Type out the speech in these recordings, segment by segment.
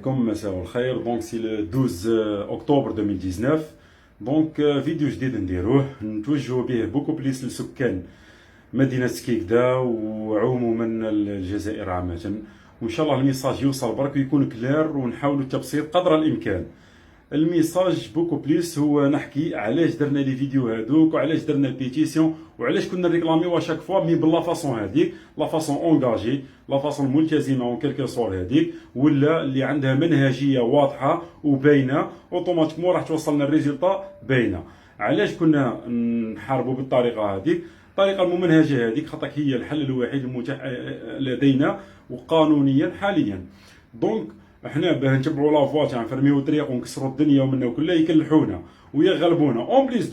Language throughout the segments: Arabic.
عليكم، مساء الخير. دونك سي لو 12 اكتوبر 2019. دونك فيديو جديد نديروه نتوجهوا به بوكو بليس لسكان مدينة كيكدا وعموما الجزائر عامة، وان شاء الله الميساج يوصل برك ويكون كلير، ونحاولوا التبسيط قدر الامكان. الميساج بوكو بليس هو نحكي علاش درنا لي فيديو هذوك، وعلاش درنا البيتيسيون، وعلاش كنا ريكلاميو شاك فوا مي بلا فاصون هذيك، لا فاصون اونغاجي، لا فاصون ملتزمه اون كيلكو سور هذيك، ولا اللي عندها منهجيه واضحه وباينه، اوتوماتيكمون راح توصلنا الريزلتا باينه. علاش كنا نحاربوا بالطريقه هذيك؟ الطريقه الممنهجه هذيك خاطر هي الحل الوحيد المتاح لدينا وقانونيا حاليا. دونك احنا باه نتبعوا لافوا تاع نفرميو الطريق ونكسروا الدنيا ومنا وكلها يكلحونا ويغلبونا. اون بليس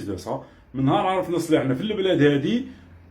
دو سا من نهار عرفنا صلاحنا في البلاد هذه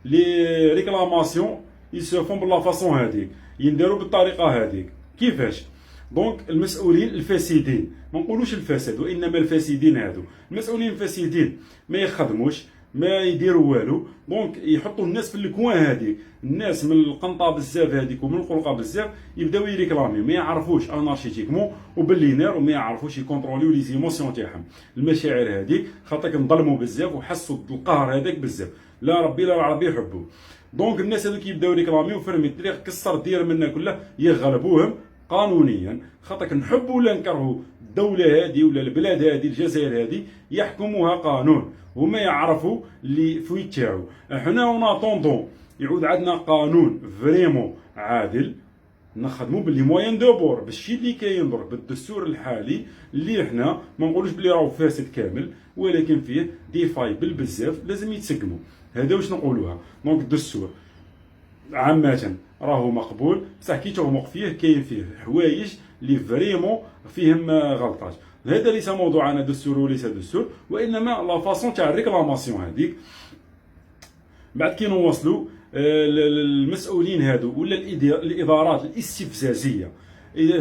لي ريكلاماسيون يسوفون بلا فاصون هذيك، ينديروا بالطريقه هذيك. كيفاش؟ دونك المسؤولين الفاسدين، ما نقولوش الفساد وانما الفاسدين، هادو المسؤولين الفاسدين ما يخدموش، ما يديروا والو. دونك يحطوا الناس في الكوان هذيك، الناس من القنطه بزاف هذيك ومن القلقه بزاف يبداو يريكلامي، ما يعرفوش انارشيتيكمون وباللينير، وما يعرفوش يكونتروليو لي زيموسيون تاعهم، المشاعر هذيك، خاطر نظلموا بزاف وحسوا بالقهر هذاك بزاف، لا ربي لا العربي يحبوه. دونك الناس هذوك يبداو يريكلاميو فرمي الطريق، كسر دير منا كلها، يغلبوهم قانونيا، خاطر نحبوا ولا نكرهوا الدوله هذه ولا البلاد هذه الجزائر هذه يحكموها قانون، هما يعرفوا اللي فويت تاعو. احنا وناطوندون يعود عندنا قانون فريمون عادل، نخدموا باللي موين دو بور بالشي اللي كاين درك بالدستور الحالي، اللي احنا ما نقولوش بلي راهو فاسد كامل، ولكن فيه دي فاي بالبزاف لازم يتسقموا. هذا واش نقولوها. دونك الدستور عامة راهو مقبول، بصح كي تغمق فيه كاين فيه حوايج اللي فريمون فيهم غلطات. هذا ليس موضوعنا دستور وليس دستور، وانما لا فاصون تاع الريكلاماسيون هذيك. بعد كي نوصلوا المسؤولين هادو ولا الادارات الاستفزازيه،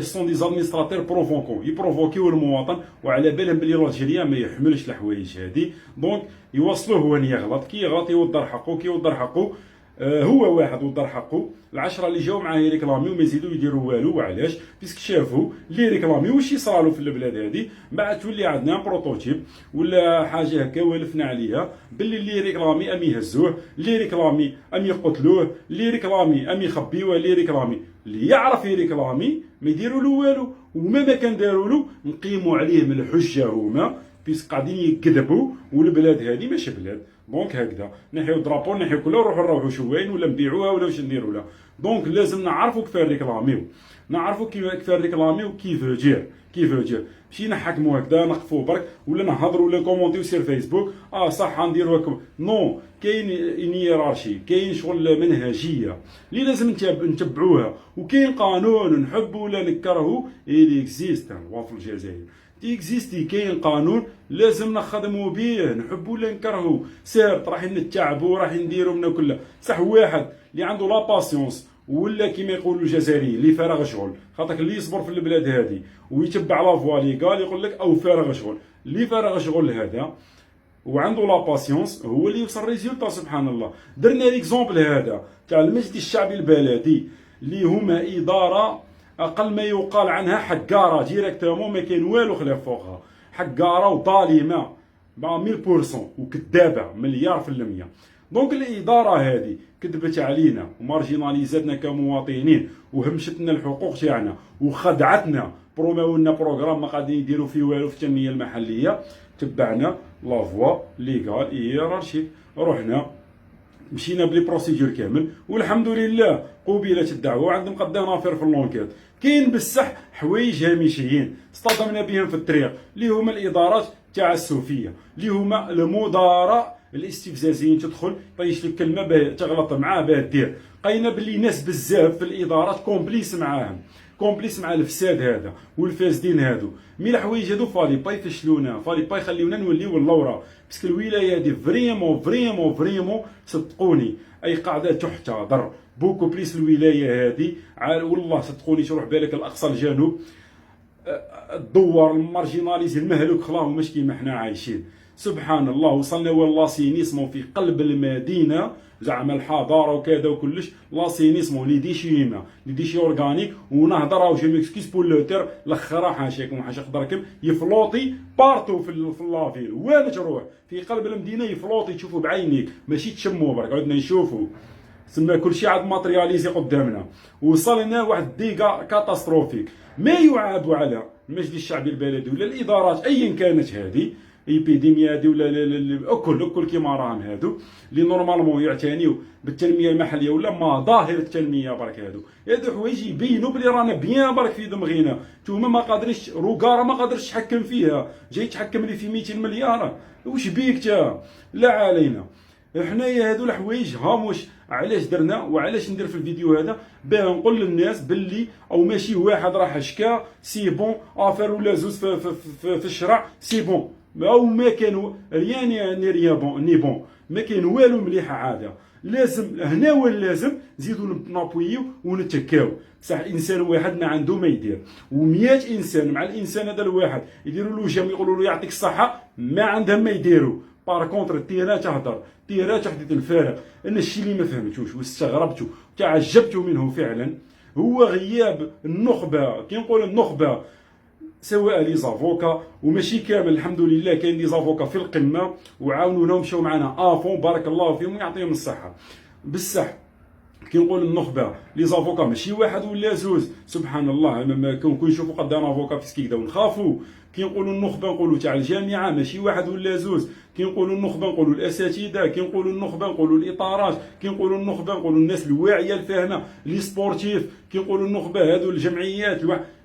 سون دي زادمينستراتور بروفونكون، يبروفوكيو المواطن وعلى بالهم بلي الجيريان ما يحملش الحوايج هذه. دونك يوصلوه هو يغلط، كي يغلط يوضر حقه، كي يوضر حقه هو واحد وضر حقه، العشرة اللي جاو معاه يريكلاميو ما يزيدوا يديروا والو. وعلاش؟ بيسك شافوا اللي يريكلاميو واش يصرالو في البلاد هذه، بعد تولي عندنا بروتوتيب ولا حاجه هكا والفنا عليها باللي اللي يريكلامي ام يهزوه، اللي يريكلامي ام يقتلوه، اللي يريكلامي ام يخبيوه، اللي يريكلامي اللي يعرف يريكلامي ما يديروا له والو، وما كان داروا له نقيموا عليه من الحجه هما، بيسك قاعدين يكذبوا والبلاد هذه ماشي بلاد. دونك هكذا نحيو الدرابور، نحيو كلها، نروحوا شوين ولا نبيعوها ولا واش نديروا لها. دونك لازم نعرفوا كيف نريكلاميو، نعرفوا كيف نريكلاميو، كيف جير ماشي نحكموا هكذا نقفوا برك ولا نهضروا ولا كومونتيو سير فيسبوك صح نديروا هكا. نو، كاين هيرارشي، كاين شغل منهجيه اللي لازم نتبعوها، وكاين قانون نحبوا ولا نكرهوا اللي اكزيست في الجزائر، اكزيستي كاين قانون لازم نخدموا به، نحبوا ولا نكرهوا. سير راح نتعبوا راح نديروا منا كله، صح واحد اللي عنده لا باسيونس ولا كيما يقولوا الجزائريين اللي فارغ شغل، خاطر اللي يصبر في البلاد هذه ويتبع لا فوا ليغال يقول لك او فارغ شغل، اللي فارغ شغل هذا وعنده لا باسيونس هو اللي يوصل ريزولتا. سبحان الله، درنا ليكزومبل هذا تاع المجلس الشعبي البلدي اللي هما اداره اقل ما يقال عنها حقاره ديريكتومون، ما كاين والو خلاف فوقها، حقاره وظالمه 100% وكذابه مليار في المية. دونك الاداره هذه كذبت علينا ومارجيناليزاتنا كمواطنين وهمشتنا الحقوق تاعنا وخدعتنا، بروماو لنا بروغرام ما قاعدين يديروا فيه والو في التنميه المحليه. تبعنا لافوا ليغال هيرارشيك، رحنا مشينا بلي بروسيدور كامل والحمد لله قبلت الدعوه وعندهم قدامنا فير في اللونكيت. كاين بصح حوايج هامشيين اصطدمنا بهم في الطريق اللي هما الادارات تاع السوفيه، اللي هما المدراء الاستفزازيين، تدخل طيش لك كلمه باه تغلط معاه باه دير. لقينا باللي ناس بزاف في الادارات كومبليس معاهم، كومبليس مع الفساد هذا والفاسدين هادو. مي الحوايج هادو فالي با يفشلونا، فالي با يخليونا نوليو اللورا، باسكو الولايه هادي فريمون صدقوني اي قاعده تحتضر بوكو بليس الولايه هادي. والله صدقوني تروح بالك الاقصى الجنوب، الدوار المارجيناليزي المهلوك خلاهم مش كيما حنا عايشين. سبحان الله. وصلنا لاسينيسمون في قلب المدينه، زعما الحضاره وكذا وكلش، لاسينيسمون لي ديشي اورغانيك، ونهضر جو ميكسكيز بور لو تير الاخر حاشاكم حاشا خضركم يفلوطي بارتو في لافيل، وين تروح في قلب المدينه يفلوطي تشوفوا بعينيك ماشي تشموا برك، عدنا نشوفوا سما كلشي عاد ماترياليزي قدامنا. وصلنا واحد الديكا كاتاستروفيك. ما يعاب على المجلس الشعبي البلدي ولا الادارات ايا كانت هذه ايبيديميا هذه ولا الكل كيما راهم هادو اللي نورمالمون يعتنيو بالتنميه المحليه ولا مظاهر التنميه برك، هادو حوايج يبينوا بلي رانا بيان برك في دمغينا. نتوما ما قادرينش، روكارا ما قادرش تحكم فيها، جاي تحكم لي في 200 مليار، واش بيك تا؟ لا علينا حنايا هادو الحوايج هاموش. علاش درنا وعلاش ندير في الفيديو هذا؟ باه نقول للناس باللي او ماشي واحد راح شكا سي بون افير ولا زوز في الشرع سي بون، او ما كانوا ريان ني بون، ما كان والو مليحه عاده. لازم هنا وين لازم نزيدو نابويو ونتكاو. صح انسان واحد ما عنده ما يدير، و100 انسان مع الانسان هذا الواحد يديروا له جام يقولوا له يعطيك الصحه، ما عندهم ما يديروا. بار كونتر التيرا تهضر، تيرا تحدث الفارق. انا الشيء اللي ما فهمتوش واستغربته تعجبت منه فعلا هو غياب النخبه. كي نقول النخبه سواء لي زافوكا وماشي كامل، الحمد لله كاين لي زافوكا في القمه وعاونونا ومشاو معنا افون، بارك الله فيهم ويعطيهم الصحه. بصح كي نقول النخبه لي زافوكا ماشي واحد ولا زوز، سبحان الله ما كنشوفوا قدام افوكا في سكيكدا ونخافوا. كي نقولوا النخبه نقولوا تاع الجامعه ماشي واحد ولا زوز، كي نقولوا النخبه نقولوا الاساتذه، كي نقولوا النخبه نقولوا الاطارات، كي نقولوا النخبه نقولوا الناس الواعيه الفاهمه لي سبورتيف، كي نقولوا النخبه هادو الجمعيات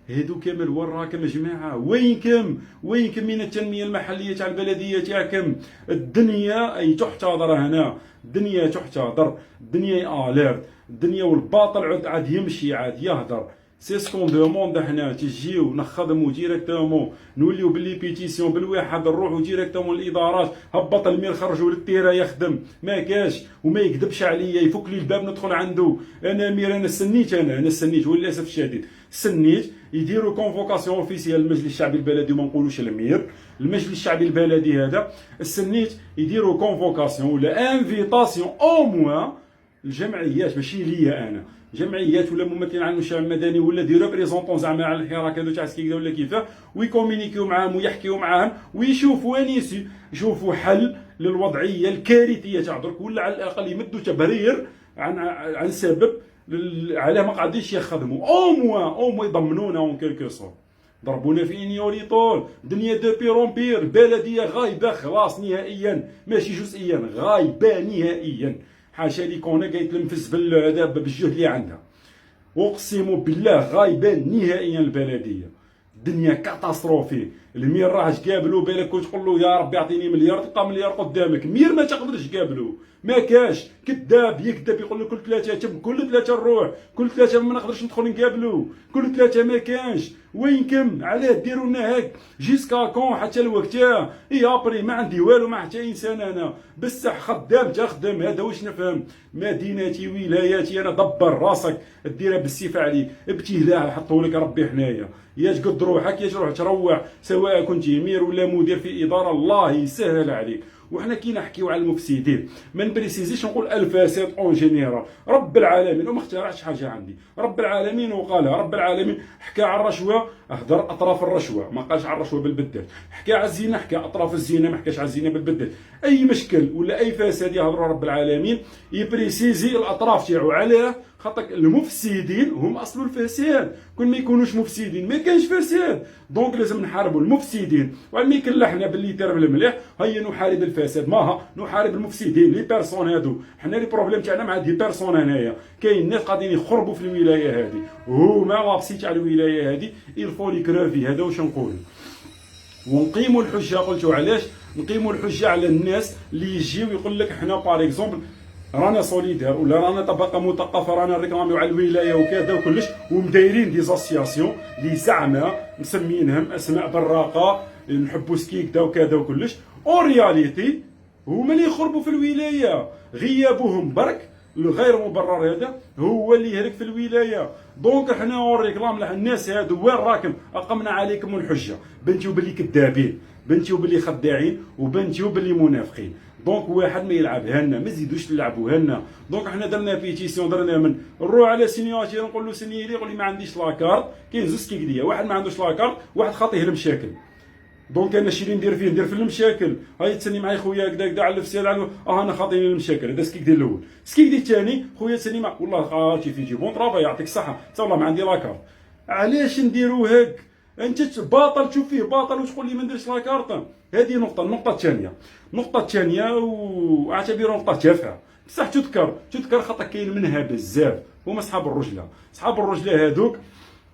هادو كامل. وين راكم يا جماعه؟ وينكم من التنميه المحليه تاع البلديه تاعكم؟ الدنيا اي تحتضر هنا، الدنيا تحتضر، الدنيا اليرت، الدنيا والباطل عاد يمشي عاد يهدر. سي سكون دوموند حنا تجيو نخدمو ديريكتومون، نوليو باللي بيتيسيون بالواحد نروحو ديريكتومون للادارات، هبط المير خرجوا للتيرا يخدم، ما كاش وما يكذبش عليا، يفك لي الباب ندخل عنده. انا مير انا سنيت وللاسف الشديد سنيت يديروا كونفوكاسيون اوفيسيال المجلس الشعبي البلدي، وما نقولوش المير، المجلس الشعبي البلدي هذا سنيت يديروا كونفوكاسيون ولا انفيتاسيون او موان الجمعيات، ماشي ليا انا، جمعيات ولا ممثلين عن المجتمع المدني ولا دي ريبريزونطون زعما على الحراك هذو تاع سكيكدا ولا كيفاه، ويكومينيكيو معاهم ويحكيو معاهم ويشوفوا وين يشوفوا حل للوضعيه الكارثيه تاع درك، ولا على الاقل يمدوا تبرير عن سبب علاه ما قاعدينش يخدموا، او موان يضمنونا اون كيلكو سور. ضربونا في انيوريطول، دنيا دو بيرومبير، بلديه غايبه خلاص نهائيا، ماشي جزئيا، غايبه نهائيا. حاشا لي كونا قايت تلمفز هذا بالجهد اللي عندها، اقسم بالله غايبه نهائيا البلديه. الدنيا كاتاستروفي. المير راهش قابلو بالك وتقول له يا ربي اعطيني مليار، تلقى مليار قدامك، مير ما تقدرش تقابلو، ما كاش، كذاب يكذب، يقول لك كل ثلاثه تم، كل ثلاثه نروح، كل ثلاثه ما نقدرش ندخل نقابلو، كل ثلاثه ما كانش. وينكم؟ علاه ديروا لنا هيك جيسكا كون حتى الوقت؟ اي ابري ما عندي والو مع حتى انسان انا، بصح خدام تخدم، هذا واش نفهم. مدينتي ولاياتي انا دبر راسك ديرها بالسيف عليك، ابتلاء حطوا لك ربي حنايا، يا تقد روحك يا تروح تروح، سواء كنت امير ولا مدير في اداره الله يسهل عليك. وحنا كي نحكيو على المفسدين ما نبريسيزيش نقول الفساد اون جينيرال، رب العالمين وما اخترعش حاجه عندي، رب العالمين وقالها، رب العالمين حكى على الرشوه، اهدر اطراف الرشوه، ما قالش على الرشوه بالبدل، حكى على الزنا، حكى اطراف الزنا، ما حكاش على الزنا بالبدل. اي مشكل ولا اي فساد يهضروا رب العالمين يبريسيزي الاطراف تاعو. علاه؟ خاطر المفسدين هم اصل الفساد، كل ما يكونوش مفسدين ما كانش فساد. دونك لازم نحاربوا المفسدين، وما يكلحنا باللي ترب المليح هيا نحارب الفساد، ماها نحارب المفسدين لي بيرسون هادو. حنا لي بروبليم تاعنا مع دي بيرسون هنايا، كاين ناس قاعدين يخربوا في الولايه هذه، هما لابسي تاع الولايه هذه يلفوا لي كرافي. هذا واش نقول؟ ونقيموا الحجه. قلتوا علاش نقيموا الحجه على الناس اللي يجيو يقول لك حنا باغ اكزومبل رانا سوليدير ولا رانا طبقه مثقفه، رانا ريكلاميو على الولايه وكذا وكلش، ومدايرين دي زاسياسيون اللي زعما مسمينهم اسماء براقه، نحبوا سكيكدا وكذا وكلش، او رياليتي هما اللي يخربوا في الولايه. غيابهم برك الغير مبرر هذا هو اللي يهلك في الولايه. دونك حنا نوريكلام الناس هادو وين راكم؟ اقمنا عليكم الحجه، بنتيو باللي كذابين، بنتيو باللي خداعين، وبنتيو باللي منافقين. دونك واحد ما يلعبها لنا، ما زيدوش تلعبوها لنا. دونك حنا درنا بيتيسيون، درنا من نروح على سينياتير نقول له سيني لي، يقول لي ما عنديش لاكارت. كاين زوج كيكديه، واحد ما عندوش لاكارت، واحد خاطيه المشاكل. دونك انا الشيء اللي ندير فيه ندير في المشاكل. هاي تسني معايا خويا هكذا على الفسيل انا خاطيني المشاكل. هذا سكيك ديال الاول. سكيك ديال الثاني خويا تسني مع والله خاطي في جيبون طرافا يعطيك الصحه، حتى والله ما عندي لاكارت. علاش نديرو هيك؟ انت باطل تشوف فيه باطل وتقول لي ما نديرش لاكارت. هذه نقطه. النقطه الثانيه واعتبرها نقطه تافهه، بصح تذكر خاطر كاين منها بزاف. هما صحاب الرجله هادوك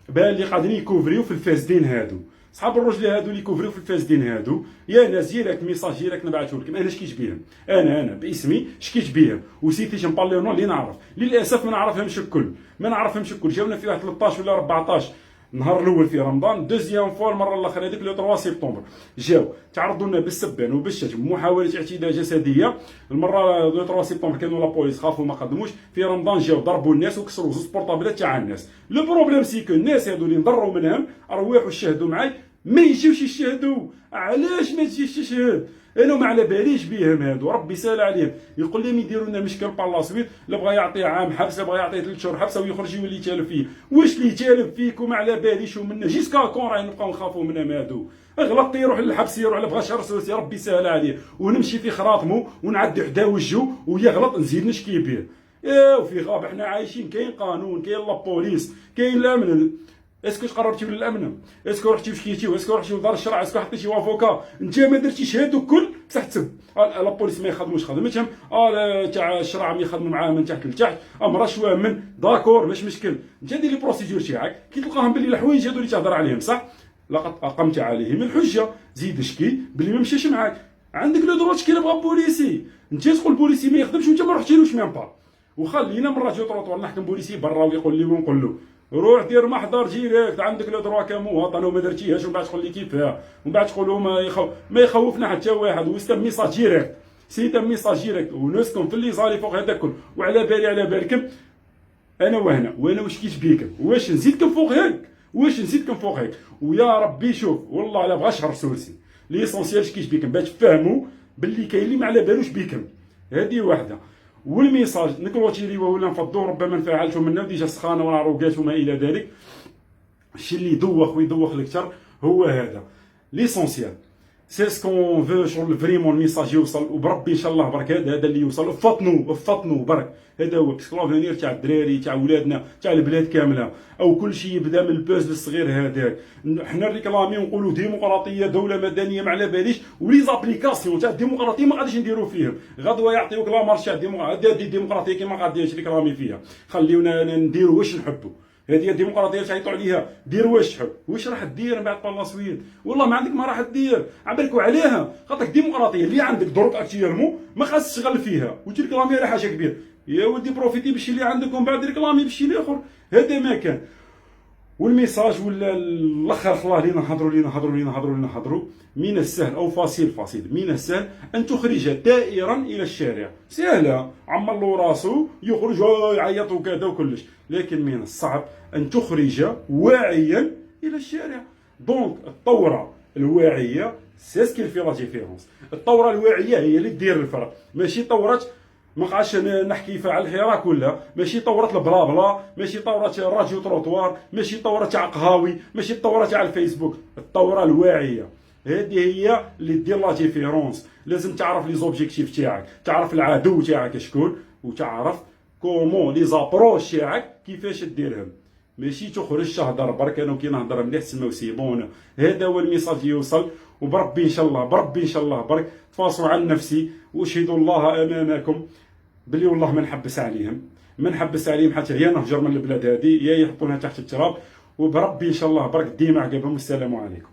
بان لي قادرين يكوفريو في الفاسدين هادو. صحاب الرجله هادو اللي كوفريو في الفاسدين هادو، يا ناس جيريكت ميساج جيريكت نبعثه لكم. انا شكيت بيهم، انا باسمي شكيت بيهم وسيتيش نبالي نون اللي نعرف. للاسف ما نعرفهمش الكل. جاونا في واحد 13 ولا 14 النهار الاول في رمضان. دوزيام فوا المره الاخرى هذيك لو 3 سبتمبر جاو تعرضوا لنا بالسبان وبالشتم ومحاوله اعتداء جسديه. المره لو 3 سبتمبر كانوا لا بوليس خافوا ما قدموش. في رمضان جاو ضربوا الناس وكسروا زوج بورطابلات تاع الناس. لو بروبليم سيكو الناس هادو اللي نضروا منهم ارواح وشهدوا معاي ما يجيوش يشهدوا. علاش ما تجيش تشهد؟ انا ما على باليش بيهم هادو، ربي سال عليهم. يقول لهم يديروا لنا مشكل بالاسويت، لا بغى يعطيه عام حبس، لا بغى يعطيه 3 شهور حبس ويخرج يولي يتالف فيه. واش اللي يتالف فيكم ما على باليش ومنا جيسكا كون راهي نبقاو نخافوا منهم هادو. غلط يروح للحبس، يروح لا بغى شهر سوسي ربي سهل عليه، ونمشي في خراطمو ونعدي حدا وجهو ويغلط نزيد نشكي به. وفي غاب حنا عايشين، كاين قانون، كاين لا بوليس، كاين الامن. اسكو قربتي للامن؟ اسكو رحتي وشكيتي؟ اسكو رحتي لدار الشرع؟ اسكو حطيتي وافوكا؟ انت ما درتيش هادو الكل بصح تسب. لا بوليس ما يخدموش خدمتهم، تاع الشرع ما يخدموا معاه من تحت لتحت، امر شويه من داكور مش مشكل. انت دير لي بروسيدور تاعك كي تلقاهم باللي الحوايج هادو اللي تهضر عليهم صح، لقد اقمت عليهم الحجه، زيد شكي باللي ما مشاش معاك. عندك لو دروا تشكي بغا بوليسي، انت تقول بوليسي ما يخدمش وانت ما رحتيلوش ميم با. وخلينا من راجل طروطور نحكم بوليسي برا ويقول لي ونقول له روح دير محضر جيريكت، عندك لو دروا كمواطن وما درتيهاش، ومن بعد تقول لي كيفاه، ومن بعد تقولوا ما يخوفنا حتى واحد. ويستم ميساج جيريكت، سيتم ميساج جيريكت ونسكن في اللي صالي فوق هذا كل. وعلى بالي على بالكم انا وانا واش كيش بيكم، واش نزيدكم فوق هيك، ويا ربي شوف والله لا بغا شهر سوسي ليسونسيال كيش بيكم باش تفهموا باللي كاين اللي ما على بالوش بيكم. هذه واحده. والميساج نكروتيري ولا نفضوا ربما نفعلتو منا ديجا سخانه وعروقات وما الى ذلك. الشيء اللي يدوخ ويدوخ اكثر هو هذا ليسونسيال. سي سكون فو شغل فريمون الميساج يوصل، وبربي ان شاء الله برك هذا اللي يوصل. فطنوا برك، هذا هو باسكو لافونير تاع الدراري تاع ولادنا تاع البلاد كامله، او كل شيء يبدا من البوز الصغير هذاك. حنا ريكلامي ونقولوا ديمقراطيه دوله مدنيه ما على باليش، ولي زابليكاسيون تاع الديمقراطيه ما غاديش نديروا فيهم. غدوه يعطيوك لا مارش تاع الديمقراطيه كيما غاديش ريكلامي فيها. خليونا نديروا واش نحبوا. هذه الديمقراطيه تعيطوا عليها، دير واش تحب. واش راح دير من بعد بالاسويد؟ والله ما عندك ما راح دير. عبالكوا عليها خاطر الديمقراطيه اللي عندك دروك اكتيالمون ما خاص تشغل فيها وتريكلامي على حاجه كبيره. يا ودي بروفيتي بالشي اللي عندك ومن بعد ريكلامي بالشي الاخر. هذا ما كان. والميساج ولا الاخر خلاه لينا نهضروا من السهل او فاصيل من السهل ان تخرج دائرا الى الشارع. سهله، عمر له راسو يخرج يعيط وكذا وكلش، لكن من الصعب ان تخرج واعيا الى الشارع. دونك الثوره الواعيه سي سكيل في لا ديفيرونس. الثوره الواعيه هي اللي دير الفرق، ماشي ثوره ما قاعدش نحكي فعل الحراك ولا ماشي ثوره البلا بلا، ماشي ثوره الراديو تروطوار، ماشي ثوره تاع قهاوي، ماشي الثوره تاع الفيسبوك. الثوره الواعيه هذه هي اللي دير لا ديفيرونس. لازم تعرف لي زوبجيكتيف تاعك، تعرف العدو تاعك شكون، وتعرف كومون لي زابروش تاعك كيفاش ديرهم. ماشي تخرج تهضر برك انا كي نهضر مليح تسمى وسيبون. هذا هو الميساج يوصل. وبربي ان شاء الله برك تفاصوا عن نفسي واشهدوا الله امامكم بلي والله ما نحبس عليهم حتى هي نهجر من البلاد هذه يا يحطونها تحت التراب. وبربي ان شاء الله برك ديما عقبهم. السلام عليكم.